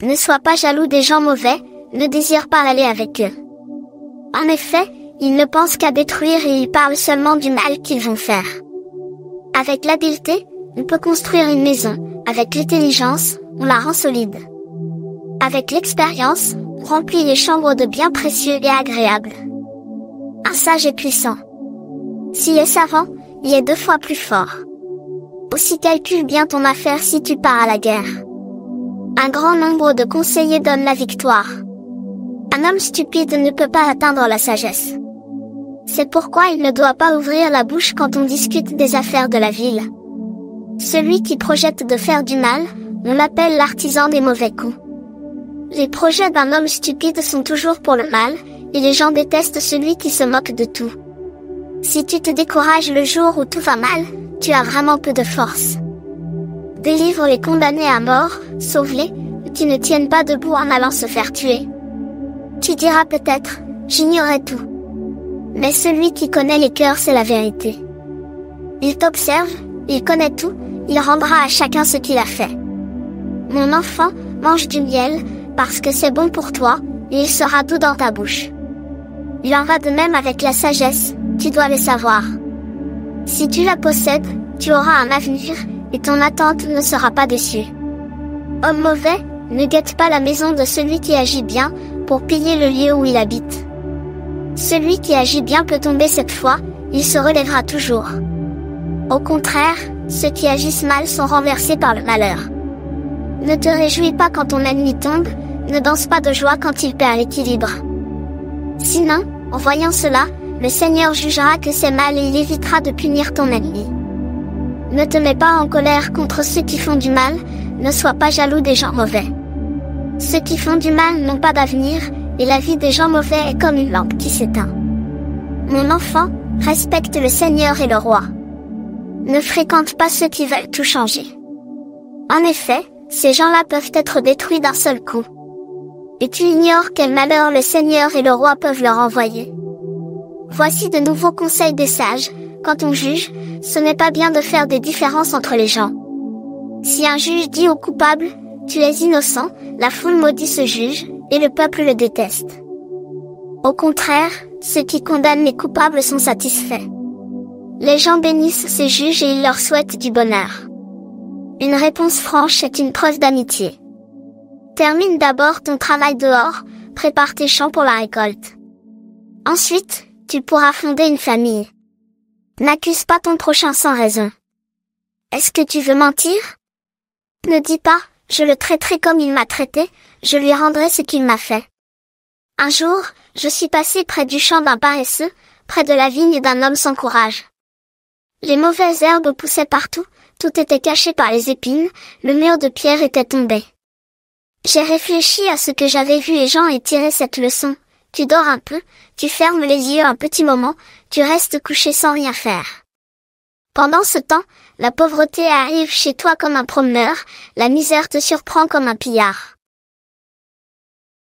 Ne sois pas jaloux des gens mauvais, ne désire pas aller avec eux. En effet, ils ne pensent qu'à détruire et ils parlent seulement du mal qu'ils vont faire. Avec l'habileté, on peut construire une maison, avec l'intelligence, on la rend solide. Avec l'expérience, on remplit les chambres de biens précieux et agréables. Un sage est puissant. S'il est savant, il est 2 fois plus fort. Aussi calcule bien ton affaire si tu pars à la guerre. Un grand nombre de conseillers donnent la victoire. Un homme stupide ne peut pas atteindre la sagesse. C'est pourquoi il ne doit pas ouvrir la bouche quand on discute des affaires de la ville. Celui qui projette de faire du mal, on l'appelle l'artisan des mauvais coups. Les projets d'un homme stupide sont toujours pour le mal, et les gens détestent celui qui se moque de tout. Si tu te décourages le jour où tout va mal, tu as vraiment peu de force. Délivre les condamnés à mort, sauve-les, qui ne tiennent pas debout en allant se faire tuer. Tu diras peut-être, j'ignorais tout. Mais celui qui connaît les cœurs, c'est la vérité. Il t'observe, il connaît tout, il rendra à chacun ce qu'il a fait. Mon enfant, mange du miel, parce que c'est bon pour toi, et il sera doux dans ta bouche. Il en va de même avec la sagesse, tu dois le savoir. Si tu la possèdes, tu auras un avenir, et ton attente ne sera pas déçue. Homme mauvais, ne guette pas la maison de celui qui agit bien, pour piller le lieu où il habite. Celui qui agit bien peut tomber cette fois, il se relèvera toujours. Au contraire, ceux qui agissent mal sont renversés par le malheur. Ne te réjouis pas quand ton ennemi tombe, ne danse pas de joie quand il perd l'équilibre. Sinon, en voyant cela, le Seigneur jugera que c'est mal et il évitera de punir ton ennemi. Ne te mets pas en colère contre ceux qui font du mal, ne sois pas jaloux des gens mauvais. Ceux qui font du mal n'ont pas d'avenir, et la vie des gens mauvais est comme une lampe qui s'éteint. Mon enfant, respecte le Seigneur et le roi. Ne fréquente pas ceux qui veulent tout changer. En effet, ces gens-là peuvent être détruits d'un seul coup. Et tu ignores quel malheur le Seigneur et le roi peuvent leur envoyer. Voici de nouveaux conseils des sages, quand on juge, ce n'est pas bien de faire des différences entre les gens. Si un juge dit au coupable, tu es innocent, la foule maudit ce juge, et le peuple le déteste. Au contraire, ceux qui condamnent les coupables sont satisfaits. Les gens bénissent ces juges et ils leur souhaitent du bonheur. Une réponse franche est une preuve d'amitié. Termine d'abord ton travail dehors, prépare tes champs pour la récolte. Ensuite, tu pourras fonder une famille. N'accuse pas ton prochain sans raison. Est-ce que tu veux mentir? Ne dis pas, je le traiterai comme il m'a traité, je lui rendrai ce qu'il m'a fait. Un jour, je suis passé près du champ d'un paresseux, près de la vigne d'un homme sans courage. Les mauvaises herbes poussaient partout, tout était caché par les épines, le mur de pierre était tombé. J'ai réfléchi à ce que j'avais vu et j'en ai tiré cette leçon. Tu dors un peu, tu fermes les yeux un petit moment, tu restes couché sans rien faire. Pendant ce temps, la pauvreté arrive chez toi comme un promeneur, la misère te surprend comme un pillard.